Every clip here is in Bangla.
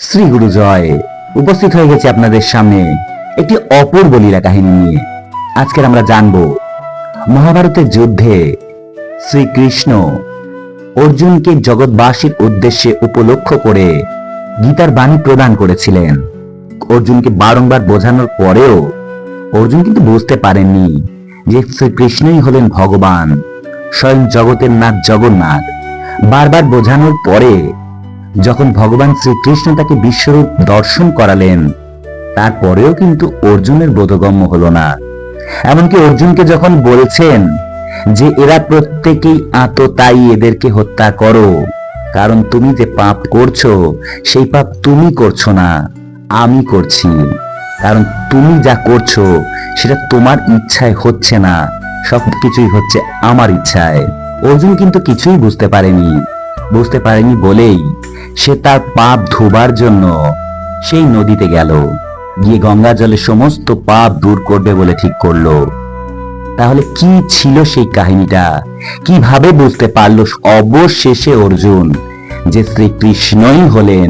শ্রী গুরু জয়। উপস্থিত হয়ে গেছে আপনাদের সামনে একটি অপূর্ব লীলা কাহিনী নিয়ে। আজকের আমরা জানব মহাভারতের যুদ্ধে শ্রীকৃষ্ণ অর্জুনকে জগৎবাসীর উদ্দেশ্যে উপলক্ষ করে গীতার বাণী প্রদান করেছিলেন। অর্জুনকে বারংবার বোঝানোর পরেও অর্জুন কিন্তু বুঝতে পারেননি যে শ্রীকৃষ্ণই হলেন ভগবান, স্বয়ং জগতের নাথ জগন্নাথ। বারবার বোঝানোর পরে যখন ভগবান শ্রীকৃষ্ণ তাকে বিশ্বরূপ দর্শন করালেন, তারপরেও কিন্তু অর্জুনের বোধগম্য হলো না। এমনকি অর্জুনকে যখন বলছেন যে এরা প্রত্যেকেই আততায়ী, এদেরকে হত্যা করো, কারণ তুমি যে পাপ করছো সেই পাপ তুমি করছো না, আমি করছি। কারণ তুমি যা করছো সেটা তোমার ইচ্ছায় হচ্ছে না, সবকিছুই হচ্ছে আমার ইচ্ছায়। অর্জুন কিন্তু কিছুই বুঝতে পারেনি বলেই সে তার পাপ ধোবার জন্য সেই নদীতে গেল, গিয়ে গঙ্গা জলে সমস্ত পাপ দূর করবে বলে ঠিক করলো। তাহলে কি ছিল সেই কাহিনীটা? কিভাবে বুঝতে পারলো অবশেষে অর্জুন যে শ্রীকৃষ্ণই হলেন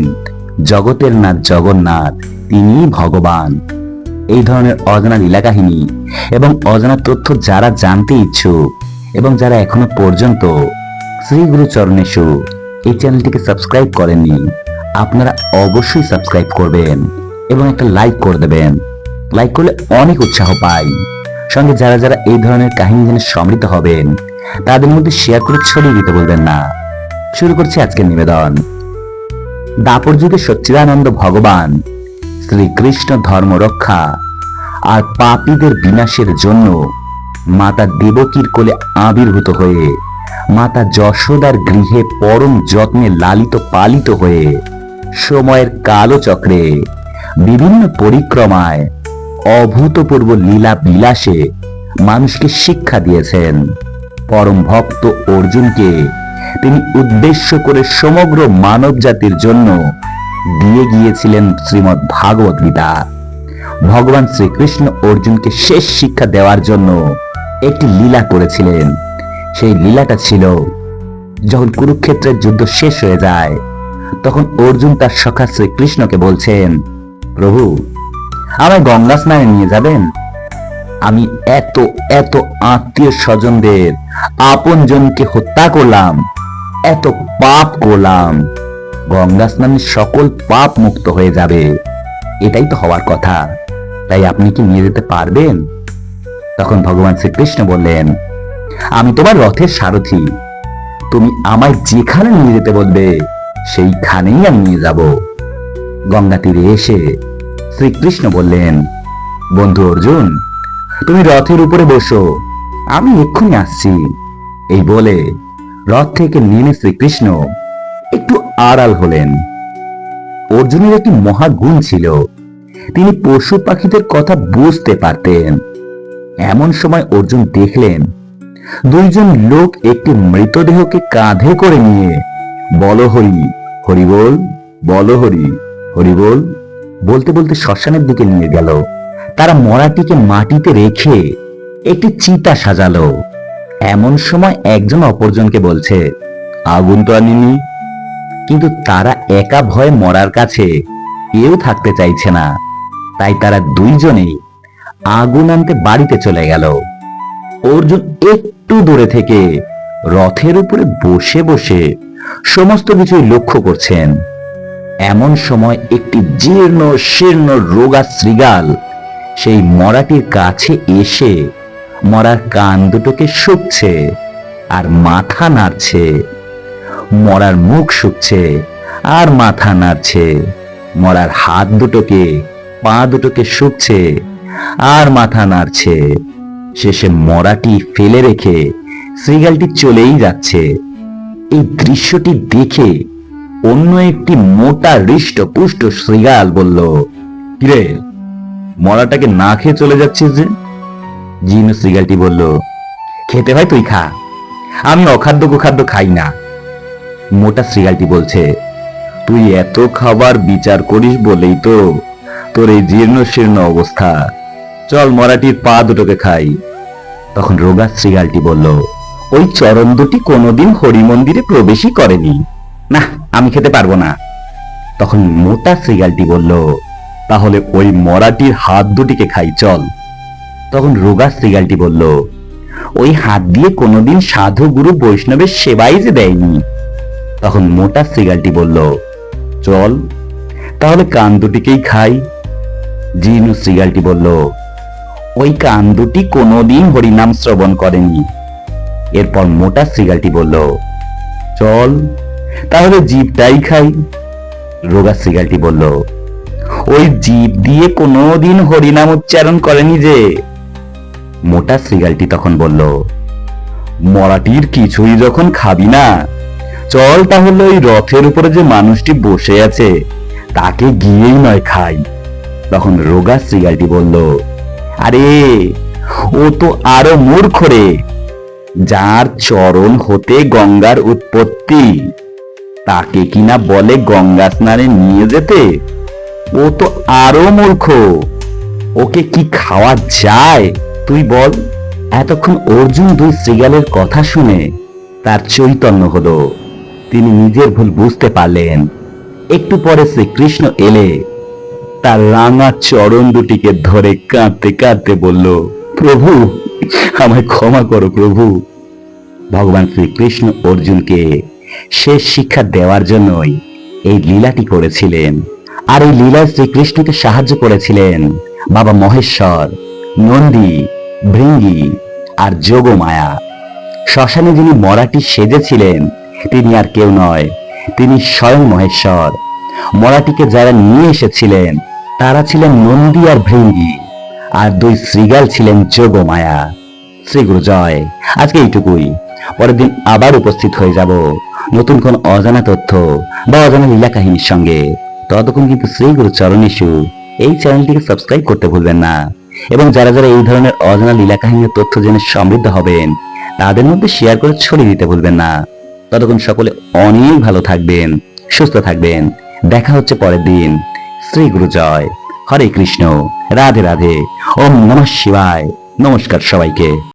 জগতের নাথ জগন্নাথ, তিনি ভগবান? এই ধরনের অজানা লীলা কাহিনী এবং অজানা তথ্য যারা জানতে ইচ্ছুক এবং যারা এখনো পর্যন্ত শ্রী গুরু চরণেশু এই চ্যানেলটিকে সাবস্ক্রাইব করেননি, আপনারা অবশ্যই সাবস্ক্রাইব করবেন এবং একটা লাইক করে দেবেন। লাইক করলে অনেক উৎসাহ পাই। সঙ্গে যারা যারা এই ধরনের কাহিনী জেনে সমৃদ্ধ হবেন তাদের মধ্যে শেয়ার করে ছড়িয়ে দিতে বলবেন না। শুরু করছি আজকের নিবেদন। দাপর যুগে সচ্চিদানন্দ ভগবান শ্রীকৃষ্ণ ধর্ম রক্ষা আর পাপীদের বিনাশের জন্য মাতা দেবকীর কোলে আবির্ভূত হয়ে মাতা যশোদার গৃহে পরম যত্নে লালিত পালিত হয়ে সময়ের কালচক্রে বিভিন্ন পরিক্রমায় অভূতপূর্ব লীলা বিলাসে মানুষকে শিক্ষা দিয়েছেন। পরম ভক্ত অর্জুনকে তিনি উদ্দেশ্য করে সমগ্র মানব জাতির জন্য দিয়ে গিয়েছিলেন শ্রীমদ্ ভাগবত গীতা। ভগবান শ্রীকৃষ্ণ অর্জুনকে শেষ শিক্ষা দেওয়ার জন্য একটি লীলা করেছিলেন। সেই লীলাটা ছিল, যখন কুরুক্ষেত্রের যুদ্ধ শেষ হয়ে যায় তখন অর্জুন তার সখা শ্রীকৃষ্ণকে বলছেন, প্রভু আমায় গঙ্গা স্নানে নিয়ে যাবেন? আমি এত এত আত্মীয় স্বজনদের, আপন জনকে হত্যা করলাম, এত পাপ করলাম, গঙ্গা স্নানে সকল পাপ মুক্ত হয়ে যাবে, এটাই তো হওয়ার কথা, তাই আপনি কি নিয়ে যেতে পারবেন? তখন ভগবান শ্রীকৃষ্ণ বললেন, আমি তোমার রথের সারথি, তুমি আমায় যেখানে নিয়ে যেতে বলবে সেইখানেই আমি নিয়ে যাব। গঙ্গা তীরে এসে শ্রীকৃষ্ণ বললেন, বন্ধু অর্জুন, তুমি রথের উপরে বসো, আমি এক্ষুনি আসছি। এই বলে রথ থেকে নেমে শ্রীকৃষ্ণ একটু আড়াল হলেন। অর্জুনের একটি মহাগুণ ছিল, তিনি পশু পাখিদের কথা বুঝতে পারতেন। এমন সময় অর্জুন দেখলেন দুইজন লোক একটি মৃতদেহকে কাঁধে করে নিয়ে বল হরি হরি বল, বল হরি হরি বল বলতে বলতে শ্মশানের দিকে নিয়ে গেল। তারা মরাটিকে মাটিতে রেখে একটি চিতা সাজালো। এমন সময় একজন অপরজনকে বলছে, আগুন তো আনিনি। কিন্তু তারা একা ভয়ে মরার কাছে কেউ থাকতে চাইছে না, তাই তারা দুইজনেই আগুন আনতে বাড়িতে চলে গেল। অর্জুন একটু দূরে থেকে রথের উপরে বসে বসে সমস্ত কিছুই লক্ষ্য করছেন। এমন সময় একটি জীর্ণ শীর্ণ রোগা শৃগাল সেই মরাটির কাছে এসে মরার কান দুটোকে শুকছে আর মাথা নাড়ছে, মরার মুখ শুকছে আর মাথা নাড়ছে, মরার হাত দুটোকে পা দুটোকে শুকছে আর মাথা নাড়ছে। শেষে মরাটি ফেলে রেখে শৃগালটি চলেই যাচ্ছে। এই দৃশ্যটি দেখে অন্য একটি মোটা হৃষ্ট পুষ্ট শৃগাল বলল, কিরে, মরাটাকে না খেয়ে চলে যাচ্ছিস যে? জীর্ণ শৃগালটি বলল, খেতে হয় তুই খা, আমি অখাদ্য কুখাদ্য খাই না। মোটা শৃগালটি বলছে, তুই এত খাবার বিচার করিস বলেই তো তোর এই জীর্ণ শীর্ণ অবস্থা, চল মরাটির পা দুটোকে খাই। তখন রোগা শৃগালটি বলল, ওই চরণ দুটি কোনোদিন হরি মন্দিরে প্রবেশই করেনি, না আমি খেতে পারবো না। তখন মোটা শ্রীগালটি বলল, তাহলে ওই মরাটির হাত দুটিকে খাই, চল। তখন রোগা শ্রীগালটি বলল, ওই হাত দিয়ে কোনোদিন সাধু গুরু বৈষ্ণবের সেবাই যে দেয়নি। তখন মোটা শ্রীগালটি বলল, চল তাহলে কান দুটিকেই খাই। জীর্ণ শ্রীগালটি বলল, ওই কান দুটি কোনোদিন হরিনাম শ্রবণ করেনি। এরপর মোটা শ্রীগালটি বলল, চল তাহলে জিভটাই খাই। রোগা শ্রীগালটি বলল, ওই জিভ দিয়ে কোনোদিন হরিনাম উচ্চারণ করেনি যে। মোটা শ্রীগালটি তখন বলল, মরাটির কিছুই যখন খাবি না, চল তাহলে ওই রথের উপরে যে মানুষটি বসে আছে তাকে গিয়েই নয় খাই। তখন রোগা শ্রীগালটি বলল, আরে ও তো আরো মূর্খ রে, যার চরণ হতে গঙ্গার উৎপত্তি তাকে কিনা বলে গঙ্গা স্নানে নিয়ে যেতে। ও তো আরো মূর্খ, ওকে কি খাওয়া যায় তুই বল। এতক্ষণ অর্জুন দুই শ্রীগালের কথা শুনে তার চৈতন্য হলো, তিনি নিজের ভুল বুঝতে পারলেন। একটু পরে শ্রীকৃষ্ণ এলে তার রাঙা চরণ দুটিকে ধরে কাঁদতে কাঁদতে বলল, প্রভু আমায় ক্ষমা করো প্রভু। ভগবান শ্রীকৃষ্ণ অর্জুনকে শেষ শিক্ষা দেওয়ার জন্যই এই লীলাটি করেছিলেন। আর এই লীলায় শ্রীকৃষ্ণকে সাহায্য করেছিলেন বাবা মহেশ্বর, নন্দী, ভৃঙ্গি আর যোগমায়া। শ্মশানে যিনি মরাটি সেজেছিলেন তিনি আর কেউ নয়, তিনি স্বয়ং মহেশ্বর। মরাটিকে যারা নিয়ে এসেছিলেন তারা ছিলেন নন্দী আর ভৃঙ্গি, আর দুই শ্রীগাল ছিলেন যোগমায়া। শ্রী গুরু জয়। আজকে এইটুকুই, পরের দিন আবার উপস্থিত হয়ে যাব নতুন কোন অজানা তথ্য বা অজানা লীলা কাহিনীর সঙ্গে। ততক্ষণ কিন্তু শ্রী গুরু চরণেষু এই চ্যানেলটিকে সাবস্ক্রাইব করতে ভুলবেন না, এবং যারা যারা এই ধরনের অজানা লীলা কাহিনীর তথ্য জেনে সমৃদ্ধ হবেন তাদের মধ্যে শেয়ার করে ছড়িয়ে দিতে ভুলবেন না। ততক্ষণ সকলে অনেক ভালো থাকবেন, সুস্থ থাকবেন। দেখা হচ্ছে পরের দিন। শ্রী গুরু জয়। হরে কৃষ্ণ, রাধে রাধে, ওম নমঃ শিবায়। নমস্কার সবাইকে।